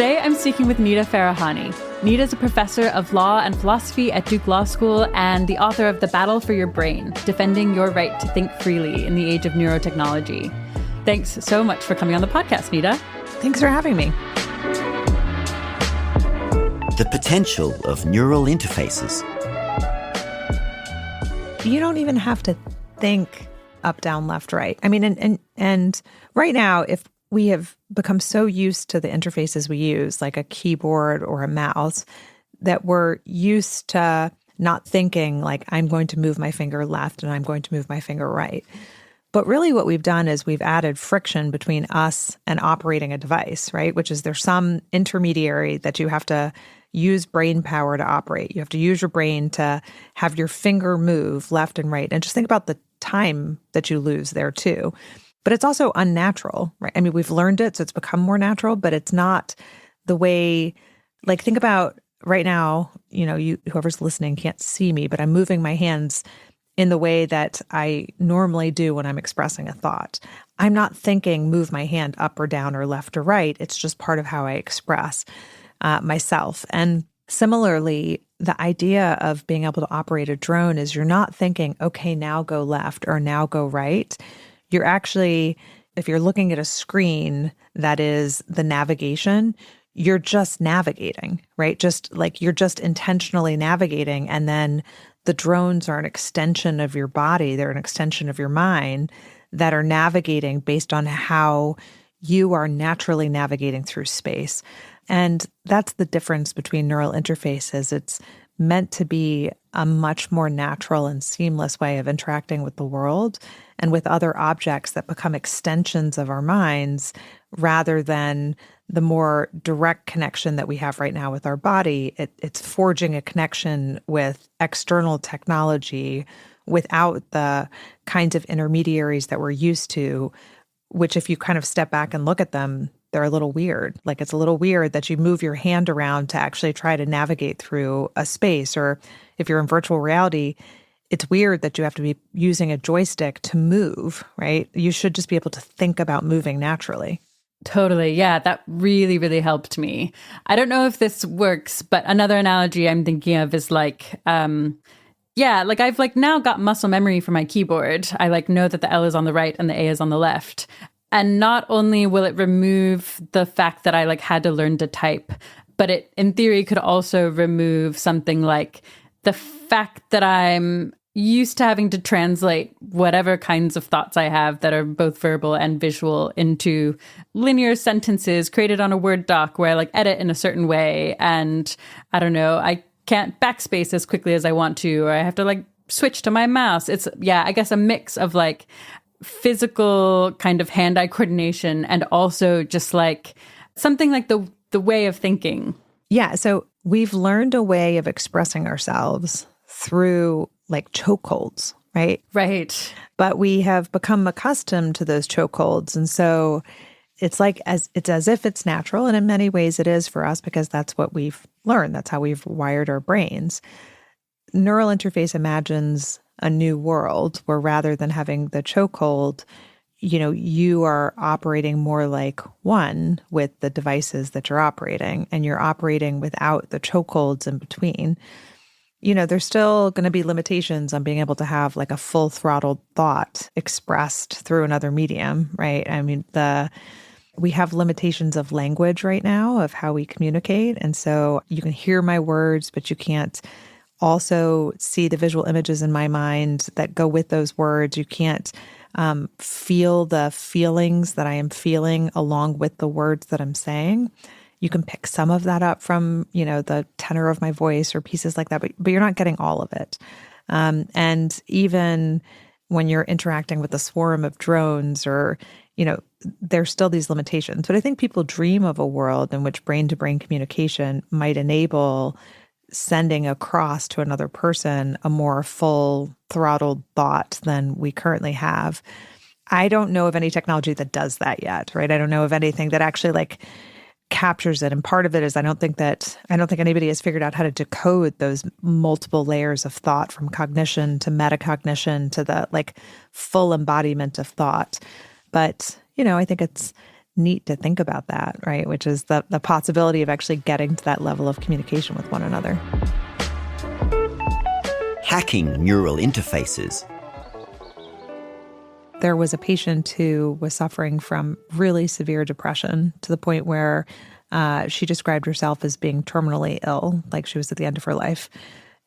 Today, I'm speaking with Nita Farahany. Nita is a professor of law and philosophy at Duke Law School and the author of The Battle for Your Brain, Defending Your Right to Think Freely in the Age of Neurotechnology. Thanks so much for coming on the podcast, Nita. Thanks for having me. The potential of neural interfaces. You don't even have to think up, down, left, right. I mean, and right now, if we have become so used to the interfaces we use, like a keyboard or a mouse, that we're used to not thinking like, I'm going to move my finger left and I'm going to move my finger right. But really what we've done is we've added friction between us and operating a device, right? Which is there's some intermediary that you have to use brain power to operate. You have to use your brain to have your finger move left and right. And just think about the time that you lose there too. But it's also unnatural, right? I mean, we've learned it, so it's become more natural, but it's not the way, like think about right now, whoever's listening can't see me, but I'm moving my hands in the way that I normally do when I'm expressing a thought. I'm not thinking move my hand up or down or left or right. It's just part of how I express myself. And similarly, the idea of being able to operate a drone is you're not thinking, okay, now go left or now go right. You're actually, if you're looking at a screen that is the navigation, you're just navigating, right? Just like you're just intentionally navigating. And then the drones are an extension of your body. They're an extension of your mind that are navigating based on how you are naturally navigating through space. And that's the difference between neural interfaces. It's meant to be a much more natural and seamless way of interacting with the world and with other objects that become extensions of our minds rather than the more direct connection that we have right now with our body. It's forging a connection with external technology without the kinds of intermediaries that we're used to, which if you kind of step back and look at them, they're a little weird. Like it's a little weird that you move your hand around to actually try to navigate through a space. Or if you're in virtual reality, it's weird that you have to be using a joystick to move, right? You should just be able to think about moving naturally. Totally. Yeah, that really, really helped me. I don't know if this works, but another analogy I'm thinking of is like, I've now got muscle memory for my keyboard. I know that the L is on the right and the A is on the left. And not only will it remove the fact that I had to learn to type, but it, in theory, could also remove something like the fact that I'm used to having to translate whatever kinds of thoughts I have that are both verbal and visual into linear sentences created on a Word doc where I edit in a certain way. And I don't know, I can't backspace as quickly as I want to, or I have to switch to my mouse. It's, I guess a mix of physical kind of hand-eye coordination and also just something like the way of thinking. Yeah. So we've learned a way of expressing ourselves through chokeholds, right? Right. But we have become accustomed to those chokeholds. And so it's as if it's natural. And in many ways it is for us because that's what we've learned. That's how we've wired our brains. Neural interface imagines a new world where rather than having the chokehold, you are operating more like one with the devices that you're operating, and you're operating without the chokeholds in between. There's still going to be limitations on being able to have a full throttled thought expressed through another medium, right? I mean, we have limitations of language right now of how we communicate. And so you can hear my words, but you can't also see the visual images in my mind that go with those words. You can't feel the feelings that I am feeling along with the words that I'm saying. You can pick some of that up from, the tenor of my voice or pieces like that, but you're not getting all of it. And even when you're interacting with a swarm of drones or, there's still these limitations. But I think people dream of a world in which brain-to-brain communication might enable sending across to another person a more full throttled thought than we currently have. I don't know of any technology that does that yet, right? I don't know of anything that actually captures it. And part of it is I don't think anybody has figured out how to decode those multiple layers of thought, from cognition to metacognition to the full embodiment of thought. But, I think it's neat to think about that, right? Which is the possibility of actually getting to that level of communication with one another. Hacking neural interfaces. There was a patient who was suffering from really severe depression to the point where she described herself as being terminally ill, like she was at the end of her life.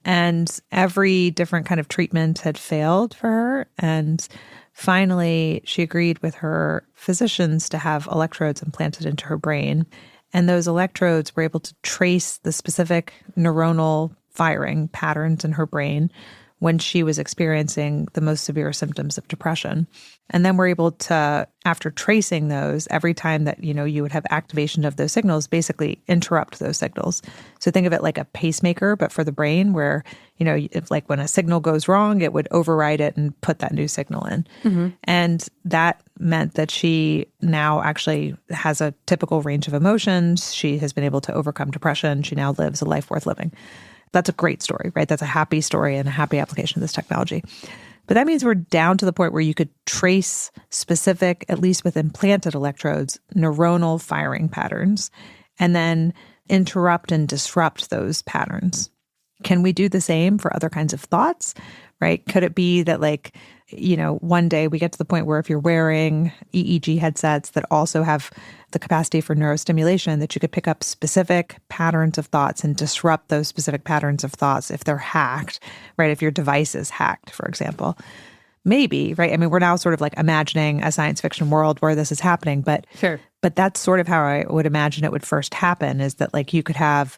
And every different kind of treatment had failed for her. And finally, she agreed with her physicians to have electrodes implanted into her brain. And those electrodes were able to trace the specific neuronal firing patterns in her brain when she was experiencing the most severe symptoms of depression. And then we're able to, after tracing those, every time that, you would have activation of those signals, basically interrupt those signals. So think of it like a pacemaker, but for the brain, where, if like when a signal goes wrong, it would override it and put that new signal in. Mm-hmm. And that meant that she now actually has a typical range of emotions. She has been able to overcome depression. She now lives a life worth living. That's a great story, right? That's a happy story and a happy application of this technology. But that means we're down to the point where you could trace specific, at least with implanted electrodes, neuronal firing patterns, and then interrupt and disrupt those patterns. Can we do the same for other kinds of thoughts, right? Could it be that one day we get to the point where if you're wearing EEG headsets that also have the capacity for neurostimulation, that you could pick up specific patterns of thoughts and disrupt those specific patterns of thoughts if they're hacked, right? If your device is hacked, for example. Maybe, right? I mean, we're now sort of like imagining a science fiction world where this is happening, but sure. But that's sort of how I would imagine it would first happen, is that you could have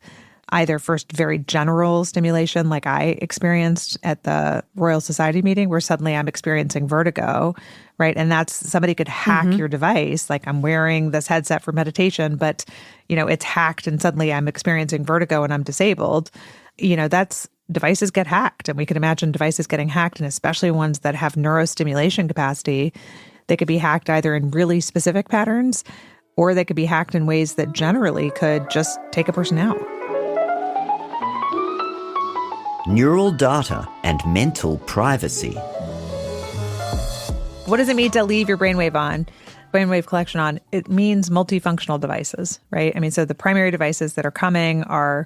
either first very general stimulation like I experienced at the Royal Society meeting, where suddenly I'm experiencing vertigo, right? And that's, somebody could hack your device. Like, I'm wearing this headset for meditation, but, it's hacked and suddenly I'm experiencing vertigo and I'm disabled. That's, devices get hacked, and we can imagine devices getting hacked, and especially ones that have neurostimulation capacity. They could be hacked either in really specific patterns, or they could be hacked in ways that generally could just take a person out. Neural data and mental privacy. What does it mean to leave your brainwave collection on? It means multifunctional devices, right? I mean, so the primary devices that are coming are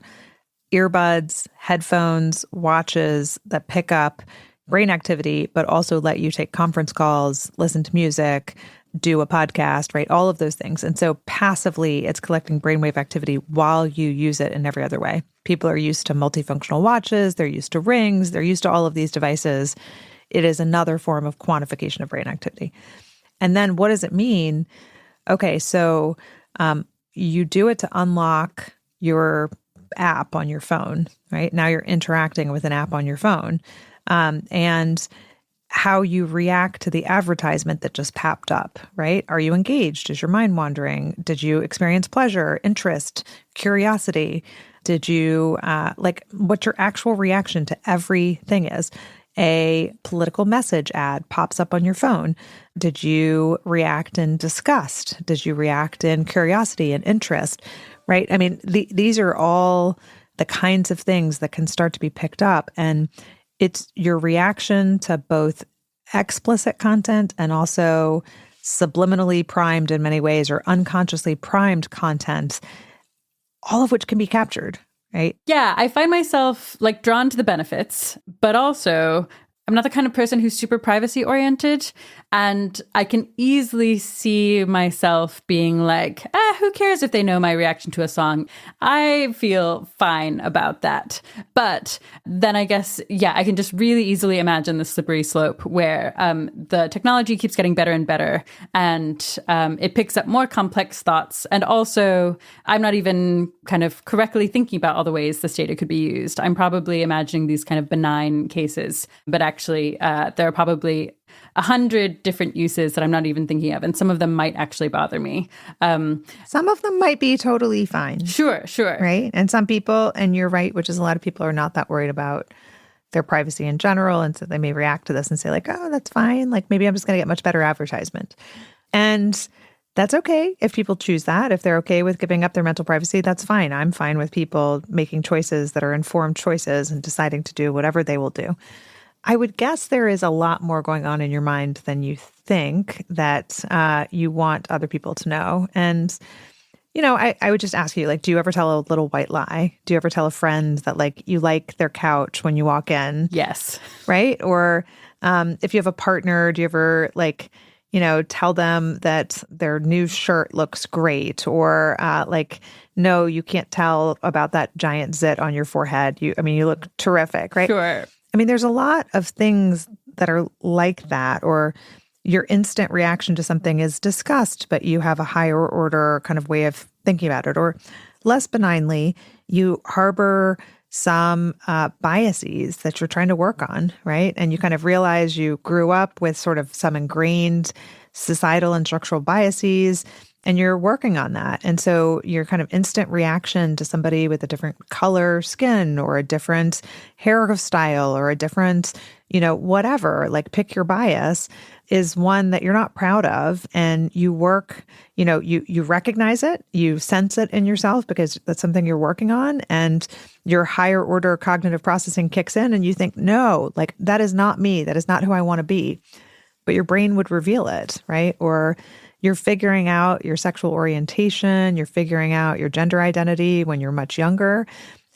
earbuds, headphones, watches that pick up brain activity, but also let you take conference calls, listen to music, do a podcast, right? All of those things. And so passively, it's collecting brainwave activity while you use it in every other way. People are used to multifunctional watches. They're used to rings. They're used to all of these devices. It is another form of quantification of brain activity. And then what does it mean? Okay, so you do it to unlock your app on your phone, right? Now you're interacting with an app on your phone. And how you react to the advertisement that just popped up, right? Are you engaged? Is your mind wandering? Did you experience pleasure, interest, curiosity? Did you, what your actual reaction to everything is? A political message ad pops up on your phone. Did you react in disgust? Did you react in curiosity and interest, right? I mean, these are all the kinds of things that can start to be picked up. And it's your reaction to both explicit content and also subliminally primed in many ways, or unconsciously primed content, all of which can be captured, right? Yeah, I find myself drawn to the benefits, but also I'm not the kind of person who's super privacy oriented. And I can easily see myself being like, who cares if they know my reaction to a song? I feel fine about that. But then I guess, I can just really easily imagine the slippery slope where the technology keeps getting better and better, and it picks up more complex thoughts. And also, I'm not even kind of correctly thinking about all the ways this data could be used. I'm probably imagining these kind of benign cases, but actually there are probably 100 different uses that I'm not even thinking of, and some of them might actually bother me. Some of them might be totally fine. Sure. Right? And some people, and you're right, which is a lot of people are not that worried about their privacy in general, and so they may react to this and say oh, that's fine. Maybe I'm just going to get much better advertisement. And that's okay if people choose that. If they're okay with giving up their mental privacy, that's fine. I'm fine with people making choices that are informed choices and deciding to do whatever they will do. I would guess there is a lot more going on in your mind than you think that you want other people to know. And, I would just ask you, like, do you ever tell a little white lie? Do you ever tell a friend that, like, you like their couch when you walk in? Yes. Right? Or if you have a partner, do you ever, like, tell them that their new shirt looks great? Or no, you can't tell about that giant zit on your forehead. You look terrific, right? Sure. There's a lot of things that are like that, or your instant reaction to something is disgust, but you have a higher order kind of way of thinking about it. Or less benignly, you harbor some biases that you're trying to work on, right? And you kind of realize you grew up with sort of some ingrained societal and structural biases, and you're working on that. And so your kind of instant reaction to somebody with a different color skin or a different hairstyle or a different, whatever, like pick your bias, is one that you're not proud of. And you work, you recognize it, you sense it in yourself because that's something you're working on. And your higher order cognitive processing kicks in and you think, no, like that is not me. That is not who I want to be. But your brain would reveal it, right? Or you're figuring out your sexual orientation, you're figuring out your gender identity when you're much younger,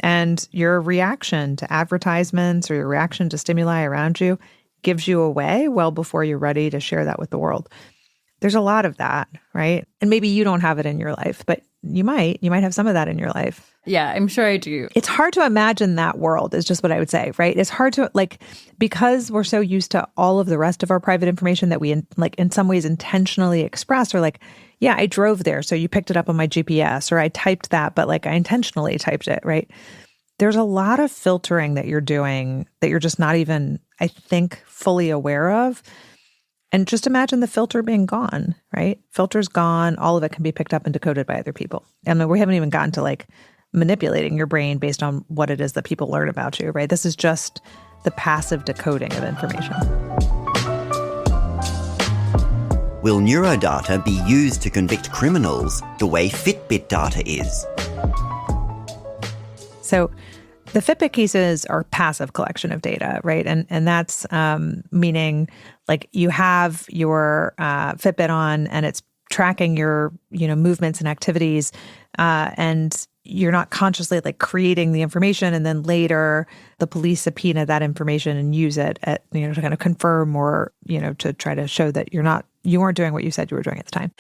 and your reaction to advertisements or your reaction to stimuli around you gives you away well before you're ready to share that with the world. There's a lot of that, right? And maybe you don't have it in your life, but you might have some of that in your life. Yeah, I'm sure I do. It's hard to imagine that world is just what I would say, right? It's hard to, because we're so used to all of the rest of our private information that we, in some ways intentionally express, or yeah, I drove there, so you picked it up on my GPS, or I typed that, but I intentionally typed it, right? There's a lot of filtering that you're doing that you're just not even, I think, fully aware of. And just imagine the filter being gone, right? Filter's gone. All of it can be picked up and decoded by other people. And we haven't even gotten to manipulating your brain based on what it is that people learn about you, right? This is just the passive decoding of information. Will neurodata be used to convict criminals the way Fitbit data is? So the Fitbit cases are passive collection of data, right? And that's meaning you have your Fitbit on and it's tracking your movements and activities, and you're not consciously creating the information, and then later the police subpoena that information and use it at to kind of confirm or to try to show that you weren't doing what you said you were doing at the time.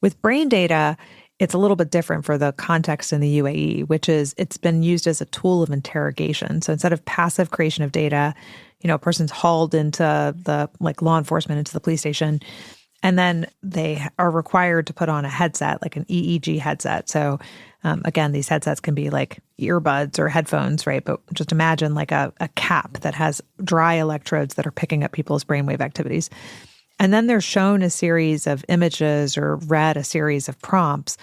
With brain data, it's a little bit different for the context in the UAE, which is it's been used as a tool of interrogation. So instead of passive creation of data, a person's hauled into the law enforcement, into the police station, and then they are required to put on a headset, like an EEG headset. So again, these headsets can be like earbuds or headphones, right? But just imagine a cap that has dry electrodes that are picking up people's brainwave activities. And then they're shown a series of images or read a series of prompts.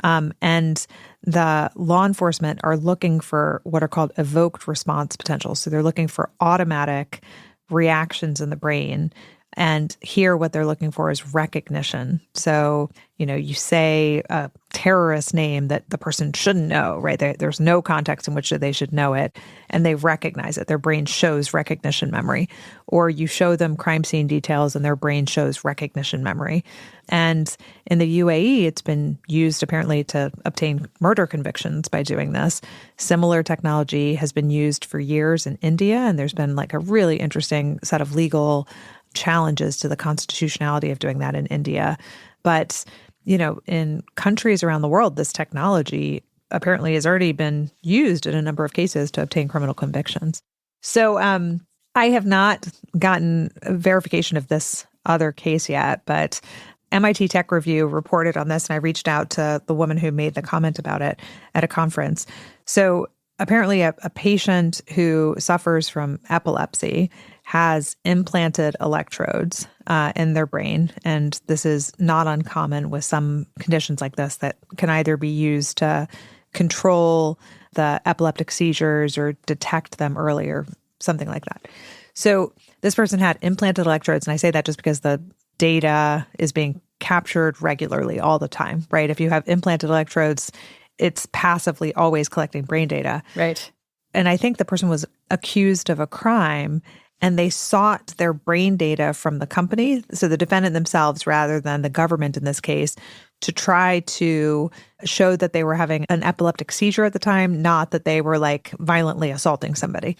And the law enforcement are looking for what are called evoked response potentials. So they're looking for automatic reactions in the brain. And here what they're looking for is recognition. So, you say a terrorist name that the person shouldn't know, right? There's no context in which they should know it, and they recognize it. Their brain shows recognition memory. Or you show them crime scene details and their brain shows recognition memory. And in the UAE, it's been used apparently to obtain murder convictions by doing this. Similar technology has been used for years in India, and there's been a really interesting set of legal challenges to the constitutionality of doing that in India. But, in countries around the world, this technology apparently has already been used in a number of cases to obtain criminal convictions. So I have not gotten verification of this other case yet, but MIT Tech Review reported on this, and I reached out to the woman who made the comment about it at a conference. So apparently a patient who suffers from epilepsy has implanted electrodes in their brain. And this is not uncommon with some conditions like this that can either be used to control the epileptic seizures or detect them earlier, something like that. So this person had implanted electrodes. And I say that just because the data is being captured regularly all the time, right? If you have implanted electrodes, it's passively always collecting brain data. Right. And I think the person was accused of a crime. and they sought their brain data from the company, so the defendant themselves rather than the government in this case, to try to show that they were having an epileptic seizure at the time, not that they were like violently assaulting somebody.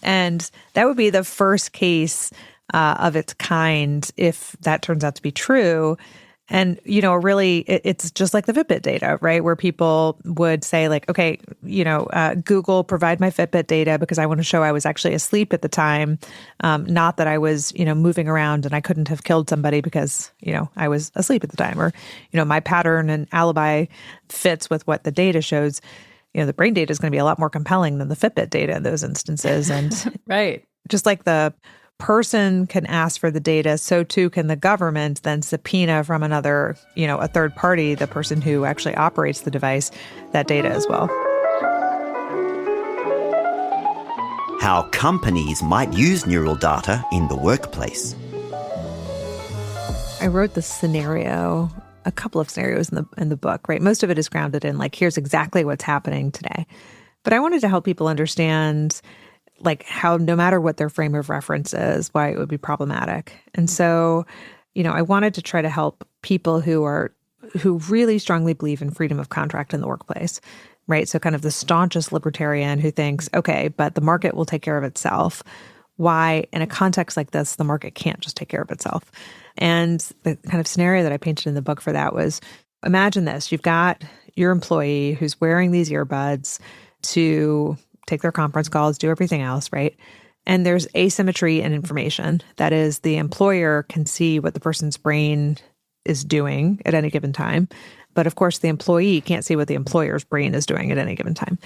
And that would be the first case of its kind if that turns out to be true. And, really, it's just like the Fitbit data, right? Where people would say like, okay, Google, provide my Fitbit data because I want to show I was actually asleep at the time, not that I was, moving around and I couldn't have killed somebody because, I was asleep at the time. Or, my pattern and alibi fits with what the data shows. The brain data is going to be a lot more compelling than the Fitbit data in those instances. And right. Just like the person can ask for the data, so too can the government then subpoena from another, a third party, the person who actually operates the device, that data as well. How companies might use neural data in the workplace. I wrote this scenario, a couple of scenarios in the book, right? Most of it is grounded in like, here's exactly what's happening today. But I wanted to help people understand like how no matter what their frame of reference is, why it would be problematic. And so, I wanted to try to help people who really strongly believe in freedom of contract in the workplace, right? So kind of the staunchest libertarian who thinks, okay, but the market will take care of itself. Why, in a context like this, the market can't just take care of itself. And the kind of scenario that I painted in the book for that was, imagine this, you've got your employee who's wearing these earbuds to take their conference calls, do everything else, right? And there's asymmetry in information. That is, the employer can see what the person's brain is doing at any given time. But of course, the employee can't see what the employer's brain is doing at any given time.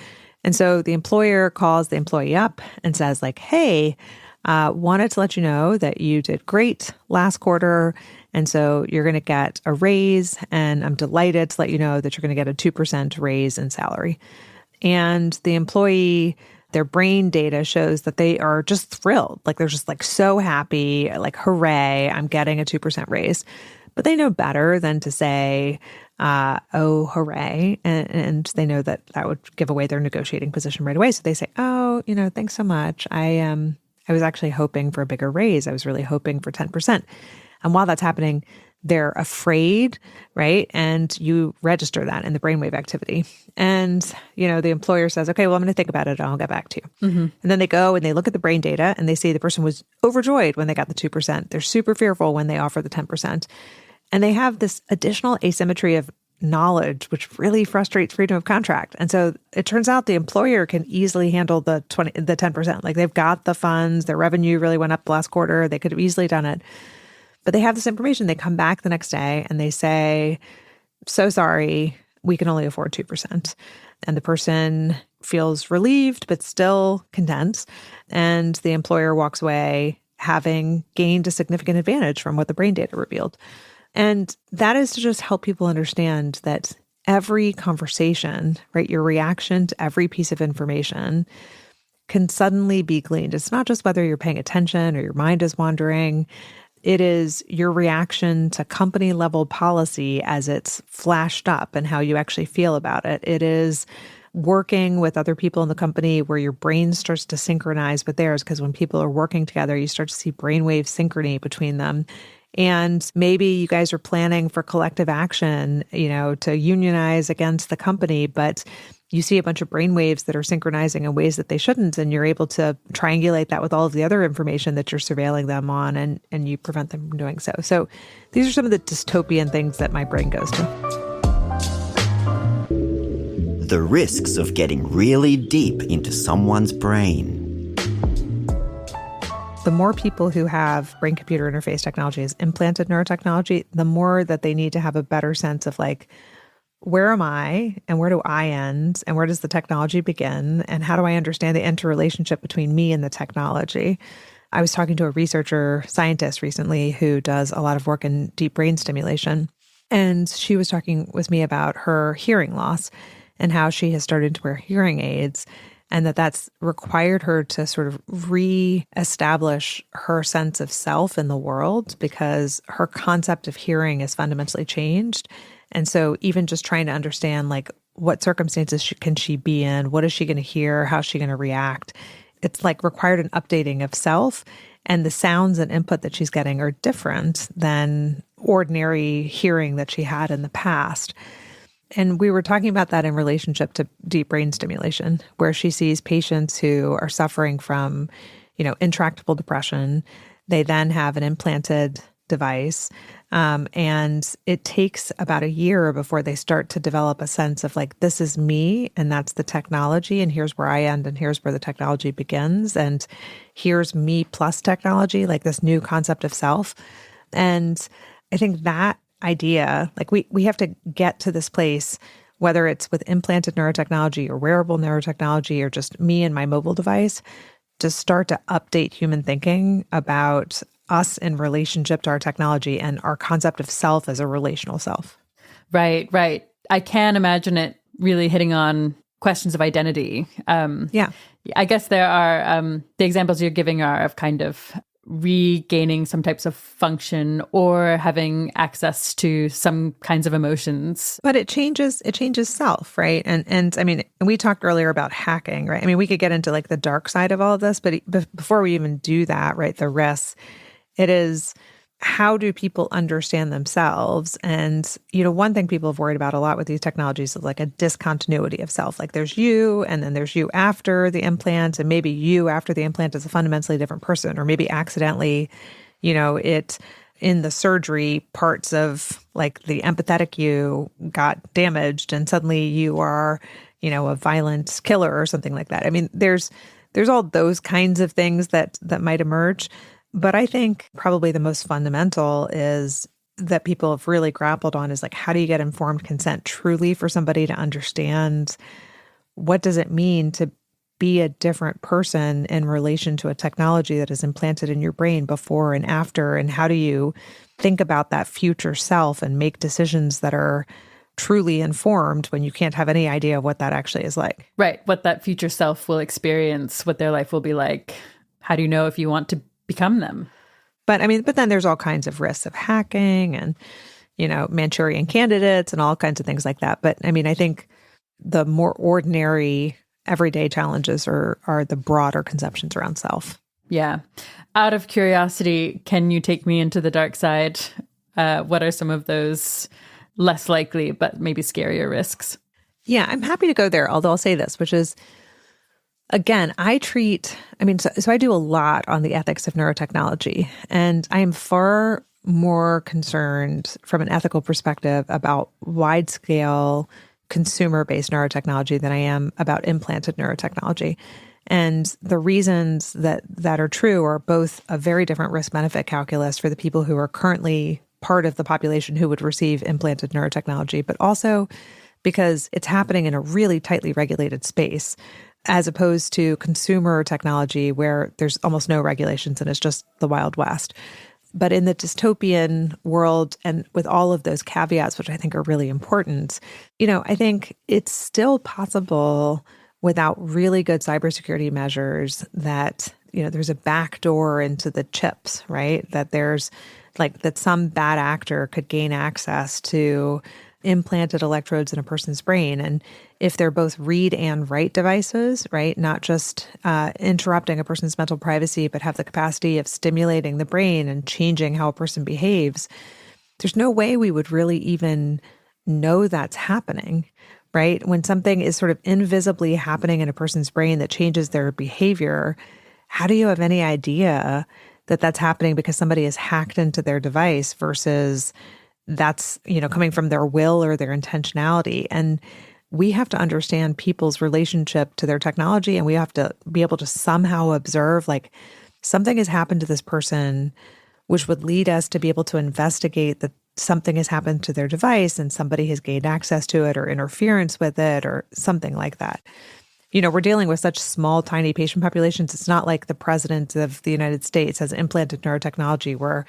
And so the employer calls the employee up and says like, hey, wanted to let you know that you did great last quarter. And so you're going to get a raise. And I'm delighted to let you know that you're going to get a 2% raise in salary. And the employee, their brain data shows that they are just thrilled. Like they're just like so happy, like, hooray, I'm getting a 2% raise. But they know better than to say, oh, hooray. And they know that would give away their negotiating position right away. So they say, oh, thanks so much. I was actually hoping for a bigger raise. I was really hoping for 10%. And while that's happening, they're afraid, right? And you register that in the brainwave activity. And, the employer says, okay, well, I'm going to think about it and I'll get back to you. Mm-hmm. And then they go and they look at the brain data and they see the person was overjoyed when they got the 2%. They're super fearful when they offer the 10%. And they have this additional asymmetry of knowledge, which really frustrates freedom of contract. And so it turns out the employer can easily handle the 10%. Like they've got the funds, their revenue really went up last quarter. They could have easily done it. But they have this information. They come back the next day and they say, so sorry, we can only afford 2%. And the person feels relieved, but still content. And the employer walks away having gained a significant advantage from what the brain data revealed. And that is to just help people understand that every conversation, right, your reaction to every piece of information can suddenly be gleaned. It's not just whether you're paying attention or your mind is wandering. It is your reaction to company level policy as it's flashed up and how you actually feel about it. It is working with other people in the company where your brain starts to synchronize with theirs, because when people are working together, you start to see brainwave synchrony between them. And maybe you guys are planning for collective action, to unionize against the company, but you see a bunch of brainwaves that are synchronizing in ways that they shouldn't, and you're able to triangulate that with all of the other information that you're surveilling them on, and you prevent them from doing so. So these are some of the dystopian things that my brain goes to. The risks of getting really deep into someone's brain. The more people who have brain-computer interface technologies, implanted neurotechnology, the more that they need to have a better sense of like, where am I and where do I end and where does the technology begin and how do I understand the interrelationship between me and the technology? I was talking to a researcher scientist recently who does a lot of work in deep brain stimulation, and she was talking with me about her hearing loss and how she has started to wear hearing aids, and that's required her to sort of reestablish her sense of self in the world because her concept of hearing is fundamentally changed. And so even just trying to understand like what circumstances can she be in, what is she going to hear, how is she going to react, it's like required an updating of self, and the sounds and input that she's getting are different than ordinary hearing that she had in the past. And we were talking about that in relationship to deep brain stimulation, where she sees patients who are suffering from, intractable depression. They then have an implanted device. And it takes about a year before they start to develop a sense of like, this is me, and that's the technology, and here's where I end, and here's where the technology begins, and here's me plus technology, like this new concept of self. And I think that idea, like we have to get to this place, whether it's with implanted neurotechnology or wearable neurotechnology or just me and my mobile device, to start to update human thinking about us in relationship to our technology and our concept of self as a relational self. Right. I can imagine it really hitting on questions of identity. Yeah. I guess there are, the examples you're giving are of kind of regaining some types of function or having access to some kinds of emotions. But it changes self, right? And I mean, we talked earlier about hacking, right? I mean, we could get into like the dark side of all of this, but before we even do that, right, the risks, it is, how do people understand themselves? And, one thing people have worried about a lot with these technologies is like a discontinuity of self. Like there's you, and then there's you after the implant, and maybe you after the implant is a fundamentally different person, or maybe accidentally, it in the surgery, parts of like the empathetic you got damaged, and suddenly you are, a violent killer or something like that. I mean, there's all those kinds of things that might emerge. But I think probably the most fundamental is that people have really grappled on is like, how do you get informed consent truly for somebody to understand what does it mean to be a different person in relation to a technology that is implanted in your brain before and after? And how do you think about that future self and make decisions that are truly informed when you can't have any idea of what that actually is like? Right. What that future self will experience, what their life will be like. How do you know if you want to become them? But then there's all kinds of risks of hacking and, Manchurian candidates and all kinds of things like that. But I think the more ordinary everyday challenges are the broader conceptions around self. Yeah. Out of curiosity, can you take me into the dark side? What are some of those less likely, but maybe scarier risks? Yeah, I'm happy to go there. Although I'll say this, which is, again, so I do a lot on the ethics of neurotechnology, and I am far more concerned from an ethical perspective about wide-scale consumer-based neurotechnology than I am about implanted neurotechnology. And the reasons that are true are both a very different risk-benefit calculus for the people who are currently part of the population who would receive implanted neurotechnology, but also because it's happening in a really tightly regulated space, as opposed to consumer technology where there's almost no regulations and it's just the Wild West. But in the dystopian world, and with all of those caveats, which I think are really important, I think it's still possible without really good cybersecurity measures that, there's a backdoor into the chips, right? That there's that some bad actor could gain access to implanted electrodes in a person's brain. And if they're both read and write devices, right, not just interrupting a person's mental privacy, but have the capacity of stimulating the brain and changing how a person behaves, there's no way we would really even know that's happening, right? When something is sort of invisibly happening in a person's brain that changes their behavior, how do you have any idea that that's happening because somebody has hacked into their device versus that's, coming from their will or their intentionality? And we have to understand people's relationship to their technology, and we have to be able to somehow observe something has happened to this person, which would lead us to be able to investigate that something has happened to their device and somebody has gained access to it or interference with it or something like that. We're dealing with such small, tiny patient populations. It's not like the president of the United States has implanted neurotechnology where,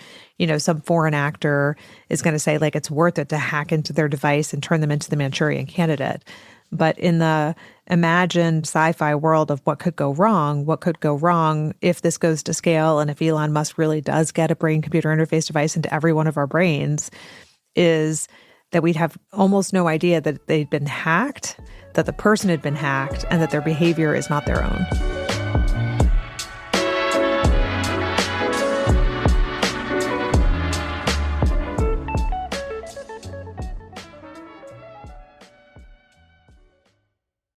some foreign actor is going to say it's worth it to hack into their device and turn them into the Manchurian candidate. But in the imagined sci-fi world of what could go wrong if this goes to scale and if Elon Musk really does get a brain-computer interface device into every one of our brains, is that we'd have almost no idea that they'd been hacked, that the person had been hacked, and that their behavior is not their own.